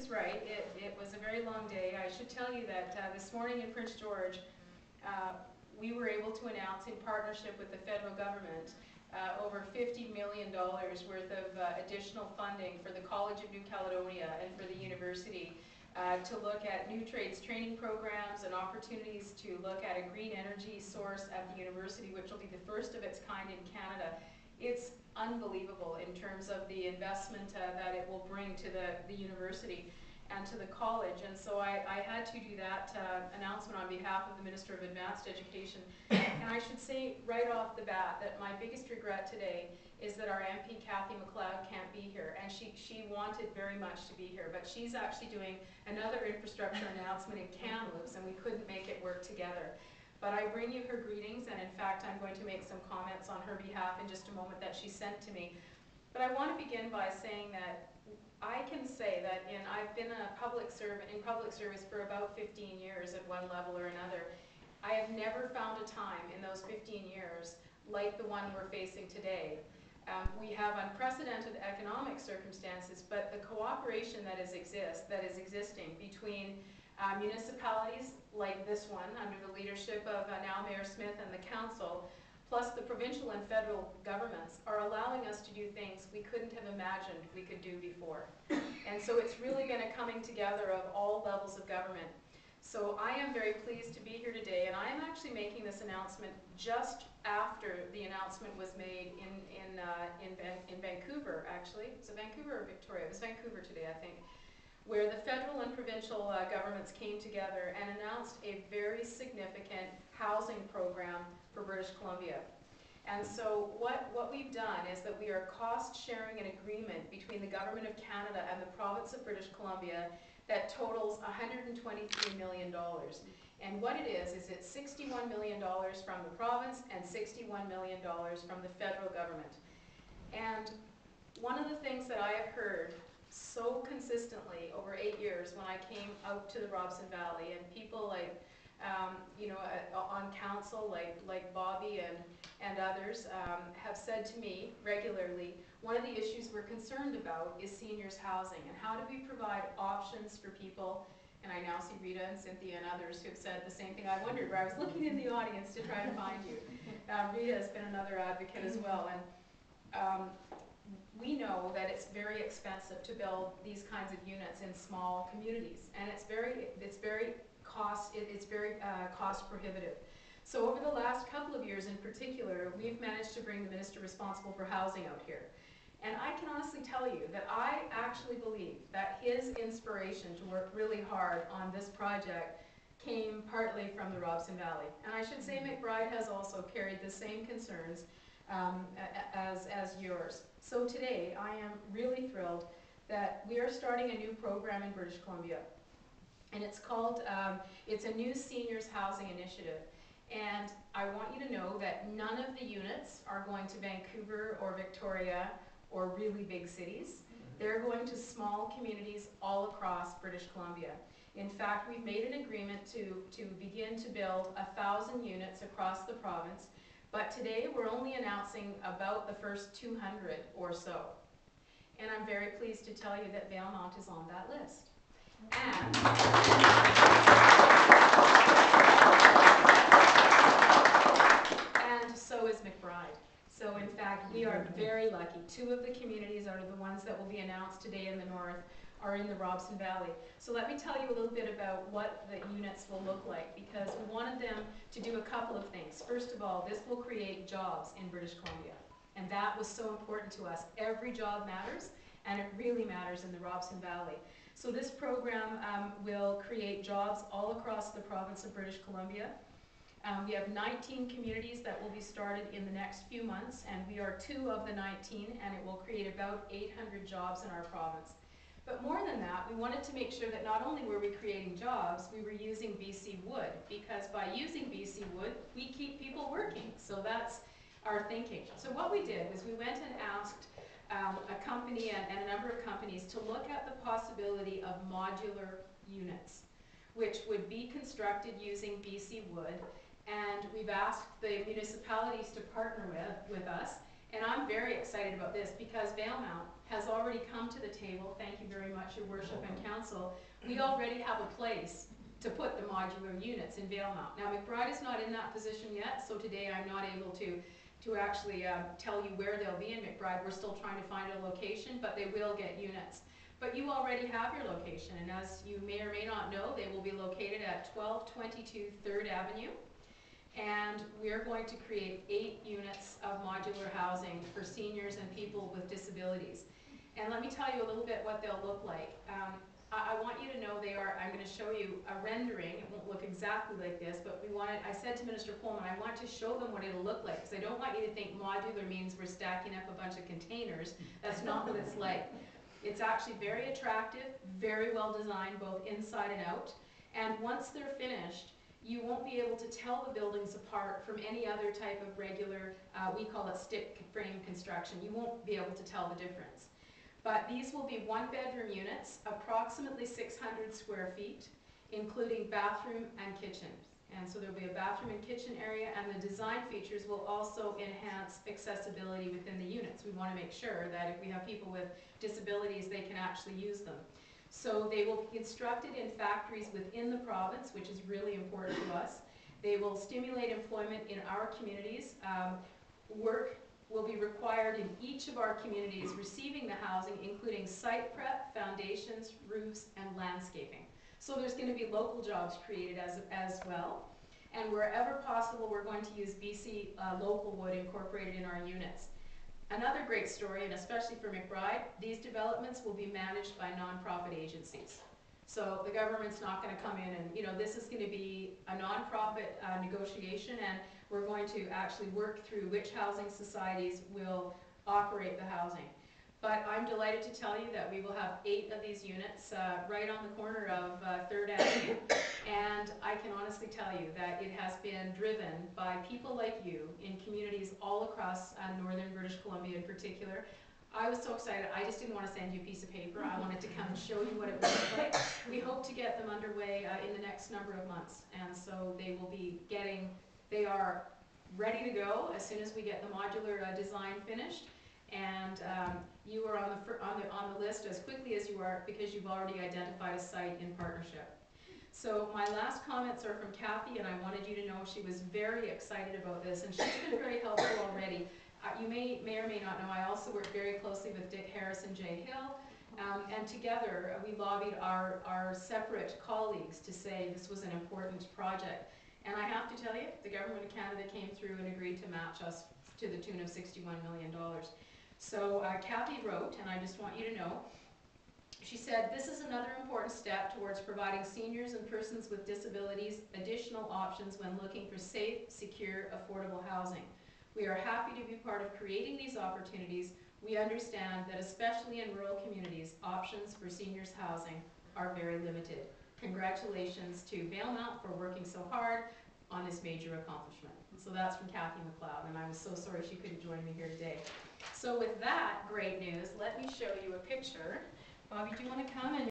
is right. It was a very long day. I should tell you that this morning in Prince George, we were able to announce in partnership with the federal government over $50 million worth of additional funding for the College of New Caledonia and for the university to look at new trades training programs and opportunities to look at a green energy source at the university, which will be the first of its kind in Canada. It's unbelievable in terms of the investment that it will bring to the university and to the college. And so I had to do that announcement on behalf of the Minister of Advanced Education. And I should say right off the bat that my biggest regret today is that our MP, Cathy McLeod, can't be here. And she wanted very much to be here, but she's actually doing another infrastructure announcement in Kamloops, and we couldn't make it work together. But I bring you her greetings, and in fact I'm going to make some comments on her behalf in just a moment that she sent to me. But I want to begin by saying that I can say that I've been in public service for about 15 years at one level or another. I have never found a time in those 15 years like the one we're facing today. We have unprecedented economic circumstances, but the cooperation that is existing between municipalities like this one, under the leadership of now Mayor Smith and the council, plus the provincial and federal governments, are allowing us to do things we couldn't have imagined we could do before. And so it's really been a coming together of all levels of government. So I am very pleased to be here today, and I am actually making this announcement just after the announcement was made in Vancouver, actually. Was it Vancouver or Victoria? It was Vancouver today, I think, where the federal and provincial governments came together and announced a very significant housing program for British Columbia. And so what we've done is that we are cost sharing an agreement between the Government of Canada and the Province of British Columbia that totals $123 million. And what it is it's $61 million from the province and $61 million from the federal government. And one of the things that I have heard so consistently over 8 years when I came out to the Robson Valley, and people like on council like Bobby and others have said to me regularly, one of the issues we're concerned about is seniors housing, and how do we provide options for people. And I now see Rita and Cynthia and others who have said the same thing. I wondered where I was looking in the audience to try to find you. Rita has been another advocate as well, and we know that it's very expensive to build these kinds of units in small communities, and it's very cost prohibitive. So over the last couple of years in particular, we've managed to bring the minister responsible for housing out here. And I can honestly tell you that I actually believe that his inspiration to work really hard on this project came partly from the Robson Valley. And I should say McBride has also carried the same concerns as yours. So today I am really thrilled that we are starting a new program in British Columbia. And it's called, it's a new seniors housing initiative. And I want you to know that none of the units are going to Vancouver or Victoria or really big cities. They're going to small communities all across British Columbia. In fact, we've made an agreement to begin to build 1,000 units across the province, but today we're only announcing about the first 200 or so. And I'm very pleased to tell you that Valemount is on that list. And so is McBride. So in fact, we are very lucky. 2 of the communities are the ones that will be announced today in the north are in the Robson Valley. So let me tell you a little bit about what the units will look like, because we wanted them to do a couple of things. First of all, this will create jobs in British Columbia, and that was so important to us. Every job matters, and it really matters in the Robson Valley. So this program will create jobs all across the province of British Columbia. We have 19 communities that will be started in the next few months, and we are 2 of the 19, and it will create about 800 jobs in our province. But more than that, we wanted to make sure that not only were we creating jobs, we were using BC wood, because by using BC wood, we keep people working. So that's our thinking. So what we did was we went and asked a company and a number of companies to look at the possibility of modular units, which would be constructed using BC wood. And we've asked the municipalities to partner with us. And I'm very excited about this because Valemount has already come to the table. Thank you very much, Your Worship and Council. We already have a place to put the modular units in Valemount. Now, McBride is not in that position yet, so today I'm not able to actually tell you where they'll be in McBride. We're still trying to find a location, but they will get units. But you already have your location, and as you may or may not know, they will be located at 1222 3rd Avenue. And we're going to create 8 units of modular housing for seniors and people with disabilities. And let me tell you a little bit what they'll look like. I want you to know I'm going to show you a rendering. It won't look exactly like this, but I said to Minister Coleman, I want to show them what it'll look like, because I don't want you to think modular means we're stacking up a bunch of containers. That's not what it's like. It's actually very attractive, very well designed, both inside and out. And once they're finished, you won't be able to tell the buildings apart from any other type of regular, we call it stick frame construction. You won't be able to tell the difference. But these will be 1-bedroom units, approximately 600 square feet, including bathroom and kitchen. And so there'll be a bathroom and kitchen area, and the design features will also enhance accessibility within the units. We want to make sure that if we have people with disabilities, they can actually use them. So they will be constructed in factories within the province, which is really important to us. They will stimulate employment in our communities. Work will be required in each of our communities receiving the housing, including site prep, foundations, roofs, and landscaping. So there's going to be local jobs created as well. And wherever possible, we're going to use BC local wood incorporated in our units. Another great story, and especially for McBride, these developments will be managed by nonprofit agencies. So the government's not going to come in and, this is going to be a nonprofit negotiation, and we're going to actually work through which housing societies will operate the housing. But I'm delighted to tell you that we will have 8 of these units right on the corner of 3rd Avenue. And I can honestly tell you that it has been driven by people like you in communities all across northern British Columbia in particular. I was so excited, I just didn't want to send you a piece of paper. I wanted to come and show you what it would look like. We hope to get them underway in the next number of months. And so they will be they are ready to go as soon as we get the modular design finished. And you are on the list as quickly as you are, because you've already identified a site in partnership. So my last comments are from Kathy, and I wanted you to know she was very excited about this, and she's been very helpful already. You may or may not know, I also work very closely with Dick Harris and Jay Hill, and together we lobbied our separate colleagues to say this was an important project. And I have to tell you, the Government of Canada came through and agreed to match us to the tune of $61 million. So Kathy wrote, and I just want you to know, she said, this is another important step towards providing seniors and persons with disabilities additional options when looking for safe, secure, affordable housing. We are happy to be part of creating these opportunities. We understand that especially in rural communities, options for seniors housing are very limited. Congratulations to Valemount for working so hard on this major accomplishment. So that's from Kathy McLeod, and I was so sorry she couldn't join me here today. So with that great news, let me show you a picture. Bobby, do you want to come and